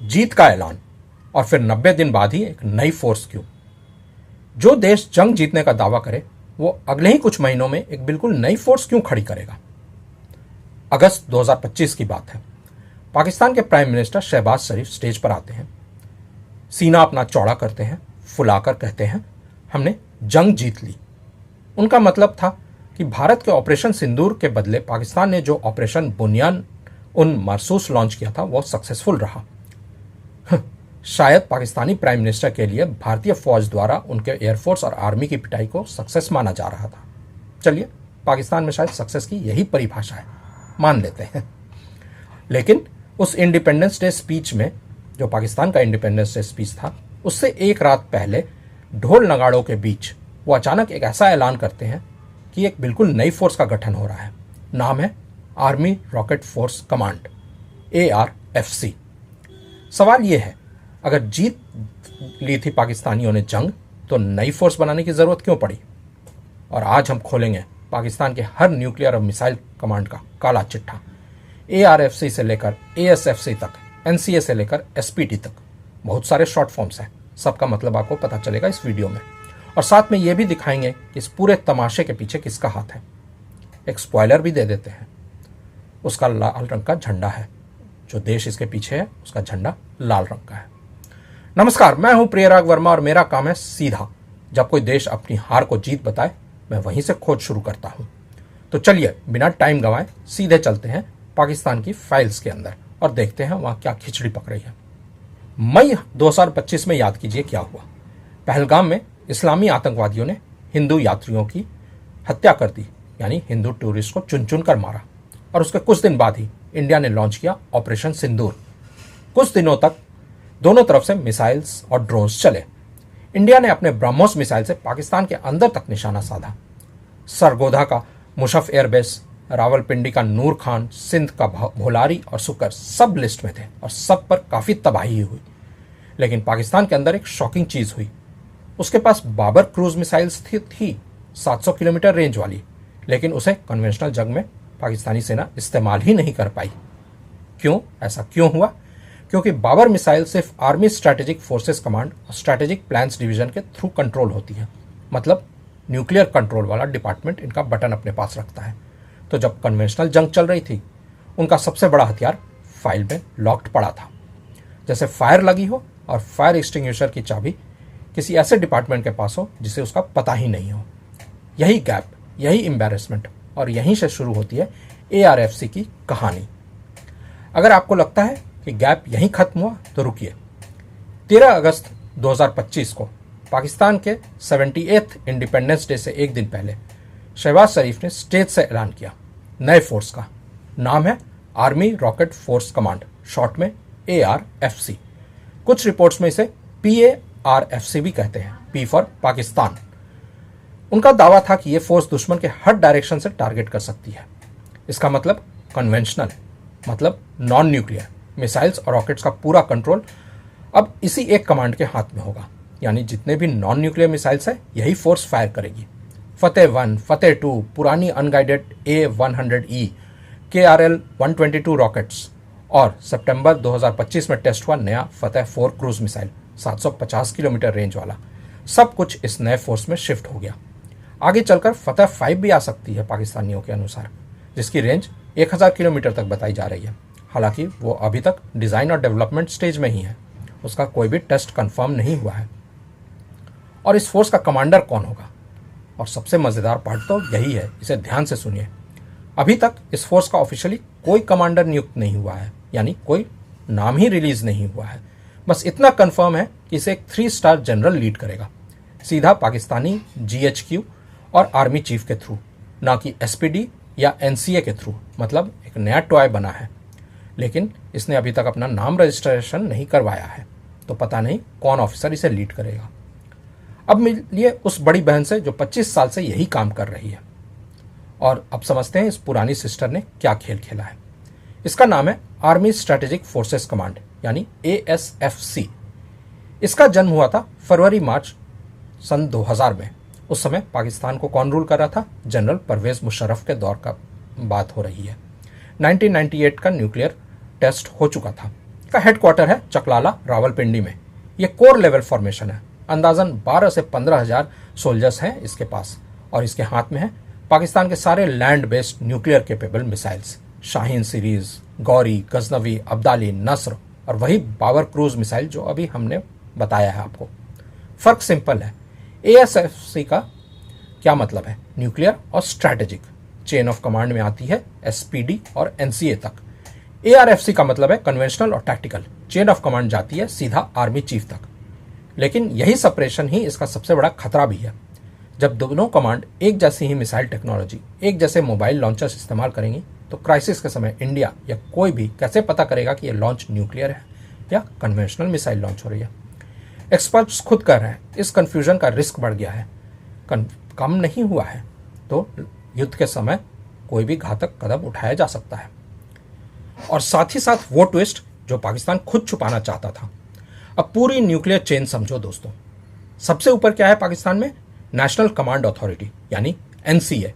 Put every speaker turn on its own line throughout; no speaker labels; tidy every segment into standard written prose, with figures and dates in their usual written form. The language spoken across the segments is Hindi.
जीत का ऐलान और फिर 90 दिन बाद ही एक नई फोर्स क्यों? जो देश जंग जीतने का दावा करे वो अगले ही कुछ महीनों में एक बिल्कुल नई फोर्स क्यों खड़ी करेगा? अगस्त 2025 की बात है। पाकिस्तान के प्राइम मिनिस्टर शहबाज शरीफ स्टेज पर आते हैं, सीना अपना चौड़ा करते हैं, फुलाकर कहते हैं हमने जंग जीत ली। उनका मतलब था कि भारत के ऑपरेशन सिंदूर के बदले पाकिस्तान ने जो ऑपरेशन बुनियान उन मरसूस लॉन्च किया था वो सक्सेसफुल रहा। शायद पाकिस्तानी प्राइम मिनिस्टर के लिए भारतीय फौज द्वारा उनके एयरफोर्स और आर्मी की पिटाई को सक्सेस माना जा रहा था। चलिए, पाकिस्तान में शायद सक्सेस की यही परिभाषा है, मान लेते हैं। लेकिन उस इंडिपेंडेंस डे स्पीच में, जो पाकिस्तान का इंडिपेंडेंस डे स्पीच था, उससे एक रात पहले ढोल नगाड़ों के बीच वो अचानक एक ऐसा ऐलान करते हैं कि एक बिल्कुल नई फोर्स का गठन हो रहा है। नाम है army rocket force command, ARFC। सवाल यह है, अगर जीत ली थी पाकिस्तानियों ने जंग, तो नई फोर्स बनाने की जरूरत क्यों पड़ी? और आज हम खोलेंगे पाकिस्तान के हर न्यूक्लियर और मिसाइल कमांड का काला चिट्ठा, ARFC से लेकर ASFC तक, NCA से लेकर SPT तक। बहुत सारे शॉर्ट फॉर्म्स हैं, सबका मतलब आपको पता चलेगा इस वीडियो में। और साथ में यह भी दिखाएंगे कि इस पूरे तमाशे के पीछे किसका हाथ है। एक स्पॉइलर भी दे देते हैं, उसका लाल रंग का झंडा है। जो देश इसके पीछे है उसका झंडा लाल रंग का है। नमस्कार, मैं हूं प्रियराग वर्मा और मेरा काम है सीधा। जब कोई देश अपनी हार को जीत बताए, मैं वहीं से खोज शुरू करता हूं। तो चलिए, बिना टाइम गंवाए सीधे चलते हैं पाकिस्तान की फाइल्स के अंदर और देखते हैं वहां क्या खिचड़ी पक रही है। मई 2025 में याद कीजिए क्या हुआ। पहलगाम में इस्लामी आतंकवादियों ने हिंदू यात्रियों की हत्या कर दी, यानी हिंदू टूरिस्ट को चुन चुन कर मारा। और उसके कुछ दिन बाद ही इंडिया ने लॉन्च किया ऑपरेशन सिंदूर। कुछ दिनों तक दोनों तरफ से मिसाइल्स और ड्रोन्स चले। इंडिया ने अपने ब्रह्मोस मिसाइल से पाकिस्तान के अंदर तक निशाना साधा। सरगोधा का मुशफ एयरबेस, रावलपिंडी का नूर खान, सिंध का भोलारी और सुकर सब लिस्ट में थे और सब पर काफी तबाही हुई। लेकिन पाकिस्तान के अंदर एक शॉकिंग चीज हुई। उसके पास बाबर क्रूज मिसाइल्स थी 700 किलोमीटर रेंज वाली, लेकिन उसे कन्वेंशनल जंग में पाकिस्तानी सेना इस्तेमाल ही नहीं कर पाई। क्यों? ऐसा क्यों हुआ? क्योंकि बाबर मिसाइल सिर्फ आर्मी स्ट्रैटेजिक फोर्सेस कमांड और स्ट्रैटेजिक प्लान्स डिवीजन के थ्रू कंट्रोल होती है। मतलब न्यूक्लियर कंट्रोल वाला डिपार्टमेंट इनका बटन अपने पास रखता है। तो जब कन्वेंशनल जंग चल रही थी, उनका सबसे बड़ा हथियार फाइल में लॉक्ड पड़ा था। जैसे फायर लगी हो और फायर एक्सटिंग्विशर की चाबी किसी ऐसे डिपार्टमेंट के पास हो जिसे उसका पता ही नहीं हो। यही गैप, यही एम्बैरेसमेंट, और यहीं से शुरू होती है ARFC की कहानी। अगर आपको लगता है कि गैप यहीं खत्म हुआ तो रुकिए। 13 अगस्त 2025 को पाकिस्तान के 78th इंडिपेंडेंस डे से एक दिन पहले शहबाज शरीफ ने स्टेज से ऐलान किया नए फोर्स का। नाम है army rocket force command, short में ARFC। कुछ रिपोर्ट्स में इसे PARFC भी कहते हैं, P फॉर पाकिस्तान। उनका दावा था कि यह फोर्स दुश्मन के हर डायरेक्शन से टारगेट कर सकती है। इसका मतलब कन्वेंशनल, मतलब नॉन न्यूक्लियर मिसाइल्स और रॉकेट्स का पूरा कंट्रोल अब इसी एक कमांड के हाथ में होगा। यानी जितने भी नॉन न्यूक्लियर मिसाइल्स है, यही फोर्स फायर करेगी। फतेह 1, फतेह 2, पुरानी अनगाइडेड A100E, KRL 122 रॉकेट्स और सितंबर 2025 में टेस्ट हुआ नया फतेह 4 क्रूज मिसाइल 750 किलोमीटर रेंज वाला, सब कुछ इस नए फोर्स में शिफ्ट हो गया। आगे चलकर फतेह 5 भी आ सकती है पाकिस्तानियों के अनुसार, जिसकी रेंज 1000 किलोमीटर तक बताई जा रही है। हालांकि वो अभी तक डिज़ाइन और डेवलपमेंट स्टेज में ही है, उसका कोई भी टेस्ट कंफर्म नहीं हुआ है। और इस फोर्स का कमांडर कौन होगा? और सबसे मज़ेदार पार्ट तो यही है, इसे ध्यान से सुनिए। अभी तक इस फोर्स का ऑफिशियली कोई कमांडर नियुक्त नहीं हुआ है, यानी कोई नाम ही रिलीज नहीं हुआ है। बस इतना कंफर्म है कि इसे एक 3 स्टार जनरल लीड करेगा, सीधा पाकिस्तानी GHQ और आर्मी चीफ के थ्रू, ना कि SPD या NCA के थ्रू। मतलब एक नया टॉय बना है, लेकिन इसने अभी तक अपना नाम रजिस्ट्रेशन नहीं करवाया है, तो पता नहीं कौन ऑफिसर इसे लीड करेगा। अब मिलिए उस बड़ी बहन से जो 25 साल से यही काम कर रही है, और अब समझते हैं इस पुरानी सिस्टर ने क्या खेल खेला है। इसका नाम है आर्मी स्ट्रैटेजिक फोर्सेस कमांड, यानी ASFC। इसका जन्म हुआ था फरवरी-मार्च सन 2000 में। उस समय पाकिस्तान को कौन रूल कर रहा था? जनरल परवेज मुशर्रफ के दौर का बात हो रही है। 1998 का न्यूक्लियर टेस्ट हो चुका था। का हेडक्वार्टर है चकलाला रावलपिंडी में। ये कोर लेवल फॉर्मेशन है। अंदाजन 12 से 15,000 सोल्जर्स हैं इसके पास, और इसके हाथ में है पाकिस्तान के सारे land based nuclear capable missiles, Shaheen series, Ghauri, Ghaznavi, Abdali, Nasr और वही बाबर क्रूज मिसाइल जो अभी हमने बताया है आपको। फर्क सिंपल है। एएसएफसी का क्या मतलब है? न्यूक्लियर और स्ट्रैटेजिक। चेन ऑफ कमांड में आती है एसपीडी और एनसीए तक। एआरएफसी का मतलब है कन्वेंशनल और टैक्टिकल। चेन ऑफ कमांड जाती है सीधा आर्मी चीफ तक। लेकिन यही सेपरेशन ही इसका सबसे बड़ा खतरा भी है। जब दोनों कमांड एक जैसी ही मिसाइल टेक्नोलॉजी, एक जैसे मोबाइल लॉन्चर्स इस्तेमाल करेंगी, तो क्राइसिस के समय इंडिया या कोई भी कैसे पता करेगा कि यह लॉन्च न्यूक्लियर है या कन्वेंशनल मिसाइल लॉन्च हो रही है? एक्सपर्ट्स खुद कह रहे हैं इस कंफ्यूजन का रिस्क बढ़ गया है, कम नहीं हुआ है। तो युद्ध के समय कोई भी घातक कदम उठाया जा सकता है। और साथ ही साथ वो ट्विस्ट जो पाकिस्तान खुद छुपाना चाहता था। अब पूरी न्यूक्लियर चेन समझो दोस्तों। सबसे ऊपर क्या है पाकिस्तान में? नेशनल कमांड अथॉरिटी यानी एनसीए,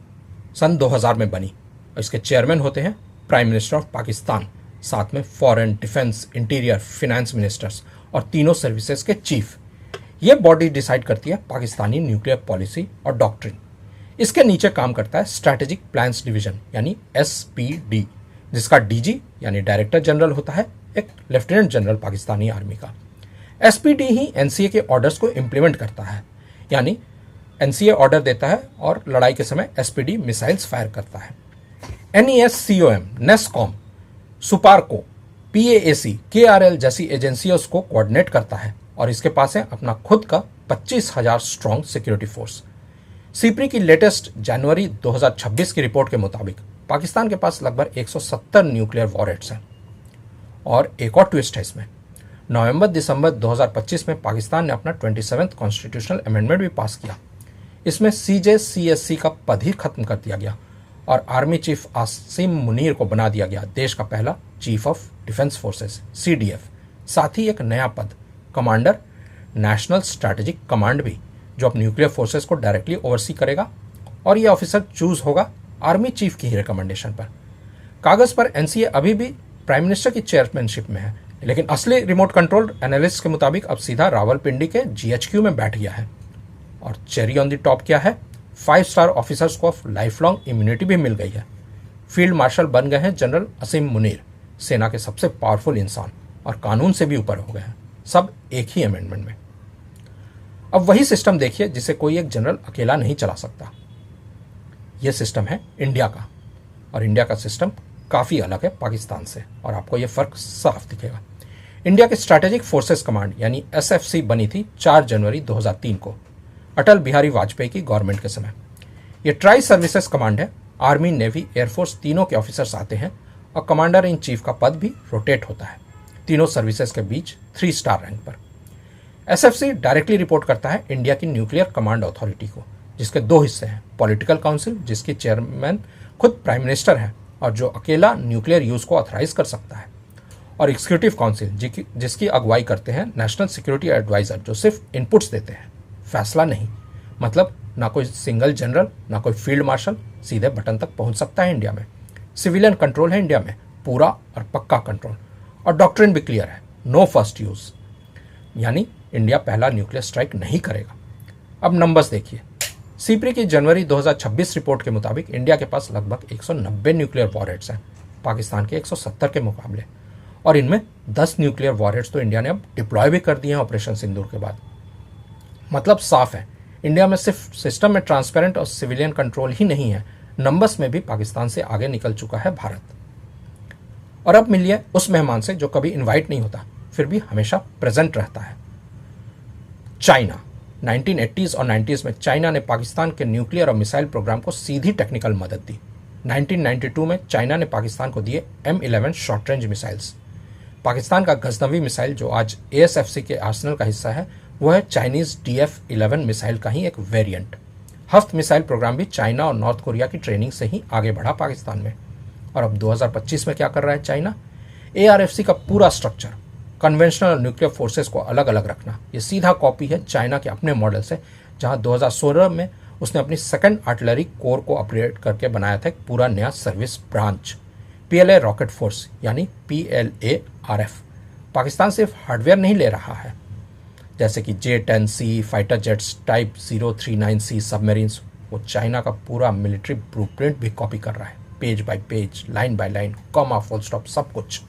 सन 2000 में बनी, और इसके चेयरमैन होते हैं प्राइम मिनिस्टर ऑफ पाकिस्तान, साथ में foreign, defence, interior, finance ministers और तीनों सर्विसेज के चीफ। ये बॉडी डिसाइड करती है पाकिस्तानी न्यूक्लियर पॉलिसी और डॉक्ट्रिन। इसके नीचे काम करता है स्ट्रैटेजिक प्लान्स डिवीजन यानी एसपीडी, जिसका डीजी यानी डायरेक्टर जनरल होता है एक लेफ्टिनेंट जनरल पाकिस्तानी आर्मी का। एसपीडी ही एनसीए के ऑर्डर्स को इंप्लीमेंट करता है, यानी एनसीए ऑर्डर देता है और लड़ाई के समय एसपीडी मिसाइल्स फायर करता है। एनईएससीओएम, नेस्कॉम, सुपारको, पीएएसी, केआरएल जैसी एजेंसियों को कोऑर्डिनेट करता है, और इसके पास है अपना खुद का 25,000 स्ट्रॉन्ग सिक्योरिटी फोर्स। सीप्री की लेटेस्ट जनवरी 2026 की रिपोर्ट के मुताबिक पाकिस्तान के पास लगभग 170 न्यूक्लियर वॉरहेड्स हैं। और एक और ट्विस्ट है इसमें। नवंबर-दिसंबर 2025 में पाकिस्तान ने अपना 27th कॉन्स्टिट्यूशनल अमेंडमेंट भी पास किया। इसमें सीजेसीएससी का पद ही खत्म कर दिया गया और आर्मी चीफ आसिम मुनीर को बना दिया गया देश का पहला chief of defence forces CDF. साथ ही एक नया पद कमांडर नेशनल स्ट्रैटेजिक कमांड भी, जो अब न्यूक्लियर फोर्सेस को डायरेक्टली ओवरसी करेगा, और यह ऑफिसर चूज होगा आर्मी चीफ की ही रिकमेंडेशन पर। कागज पर एनसीए अभी भी प्राइम मिनिस्टर की चेयरमैनशिप में है, लेकिन असली रिमोट कंट्रोल एनालिस्ट के मुताबिक अब सीधा रावलपिंडी के जीएचक्यू में बैठ गया है। और चेरी ऑन द टॉप क्या है? 5 स्टार ऑफिसर्स को लाइफ लॉन्ग इम्यूनिटी भी मिल गई है। फील्ड मार्शल बन गए हैं जनरल असीम मुनीर, सेना के सबसे पावरफुल इंसान, और कानून से भी ऊपर हो गए हैं, सब एक ही अमेंडमेंट में। अब वही सिस्टम देखिए जिसे कोई एक जनरल अकेला नहीं चला सकता। यह सिस्टम है इंडिया का, और इंडिया का सिस्टम काफ़ी अलग है पाकिस्तान से, और आपको यह फ़र्क साफ दिखेगा। इंडिया के स्ट्रैटेजिक फोर्सेस कमांड यानी एसएफसी बनी थी 4 जनवरी 2003 को, अटल बिहारी वाजपेयी की गवर्नमेंट के समय। यह ट्राई सर्विसेज कमांड है। आर्मी, नेवी, एयरफोर्स तीनों के ऑफिसर्स आते हैं, और कमांडर इन चीफ का पद भी रोटेट होता है, तीनों सर्विसेज के बीच 3 स्टार रैंक पर। एसएफसी डायरेक्टली रिपोर्ट करता है इंडिया की न्यूक्लियर कमांड अथॉरिटी को, जिसके 2 हिस्से हैं, पॉलिटिकल काउंसिल जिसकी चेयरमैन खुद प्राइम मिनिस्टर है और जो अकेला न्यूक्लियर यूज को ऑथराइज कर सकता है, और एग्जीक्यूटिव काउंसिल जिसकी अगुवाई करते हैं नेशनल सिक्योरिटी एडवाइजर, जो सिर्फ इनपुट्स देते हैं, फैसला नहीं। मतलब ना कोई सिंगल जनरल, ना कोई फील्ड मार्शल सीधे बटन तक पहुंच सकता है इंडिया में। सिविलियन कंट्रोल है इंडिया में, पूरा और पक्का कंट्रोल, और डॉक्ट्रिन भी क्लियर है, नो फर्स्ट यूज, यानी इंडिया पहला न्यूक्लियर स्ट्राइक नहीं करेगा। अब नंबर्स देखिए। सीप्री की जनवरी 2026 रिपोर्ट के मुताबिक इंडिया के पास लगभग 190 न्यूक्लियर वॉरहेड्स हैं, पाकिस्तान के 170 के मुकाबले, और इनमें 10 न्यूक्लियर वॉरहेड्स तो इंडिया ने अब डिप्लॉय भी कर दिए हैं ऑपरेशन सिंदूर के बाद। मतलब साफ है, इंडिया में सिर्फ सिस्टम में ट्रांसपेरेंट और सिविलियन कंट्रोल ही नहीं है, नंबर्स में भी पाकिस्तान से आगे निकल चुका है भारत। और अब मिलिए उस मेहमान से जो कभी इनवाइट नहीं होता फिर भी हमेशा प्रेजेंट रहता है, चाइना। 1980s और 90s में चाइना ने पाकिस्तान के न्यूक्लियर और मिसाइल प्रोग्राम को सीधी टेक्निकल मदद दी। 1992 में चाइना ने पाकिस्तान को दिए M11 short range missiles. Pakistan का गजनवी मिसाइल जो आज ASFC के आर्सेनल का हिस्सा है, वो है चाइनीज DF-11 मिसाइल का ही एक वेरिएंट। हफ्त मिसाइल प्रोग्राम भी चाइना और नॉर्थ कोरिया की ट्रेनिंग से ही आगे बढ़ा पाकिस्तान में। और अब 2025 में क्या कर रहा है चाइना? ARFC का पूरा स्ट्रक्चर, कन्वेंशनल और न्यूक्लियर फोर्सेस को अलग अलग रखना, ये सीधा कॉपी है चाइना के अपने मॉडल से, जहां 2016 में उसने अपनी 2nd आर्टिलरी कोर को अपग्रेड करके बनाया था एक पूरा नया service branch, PLA rocket force यानी PLARF। पाकिस्तान सिर्फ हार्डवेयर नहीं ले रहा है, जैसे कि J-10C fighter jets, type 039C submarines, वो चाइना का पूरा मिलिट्री ब्लूप्रिंट भी कॉपी कर रहा है, page bye page, line by line, comma, full stop, सब कुछ।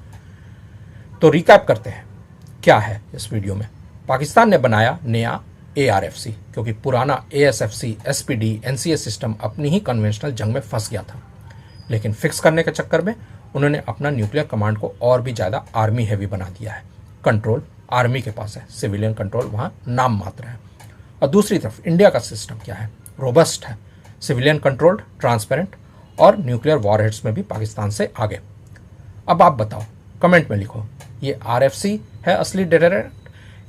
तो रिकैप करते हैं क्या है इस वीडियो में। पाकिस्तान ने बनाया नया ARFC, क्योंकि पुराना ASFC, SPD, NCA सिस्टम अपनी ही कन्वेंशनल जंग में फंस गया था। लेकिन फिक्स करने के चक्कर में उन्होंने अपना न्यूक्लियर कमांड को और भी ज़्यादा आर्मी हैवी बना दिया है। कंट्रोल आर्मी के पास है, सिविलियन कंट्रोल वहाँ नाम मात्र है। और दूसरी तरफ इंडिया का सिस्टम क्या है, रोबस्ट है, सिविलियन कंट्रोल्ड, ट्रांसपेरेंट और न्यूक्लियर वॉरहेड्स में भी पाकिस्तान से आगे। अब आप बताओ, कमेंट में लिखो, ये RFC है असली डेटरेंट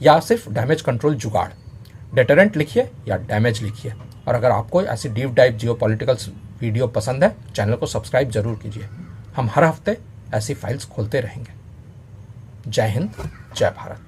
या सिर्फ डैमेज कंट्रोल जुगाड़? डेटरेंट लिखिए या डैमेज लिखिए। और अगर आपको ऐसी डीप डाइव जियोपॉलिटिकल वीडियो पसंद है, चैनल को सब्सक्राइब जरूर कीजिए। हम हर हफ्ते ऐसी फाइल्स खोलते रहेंगे। जय हिंद, जय भारत।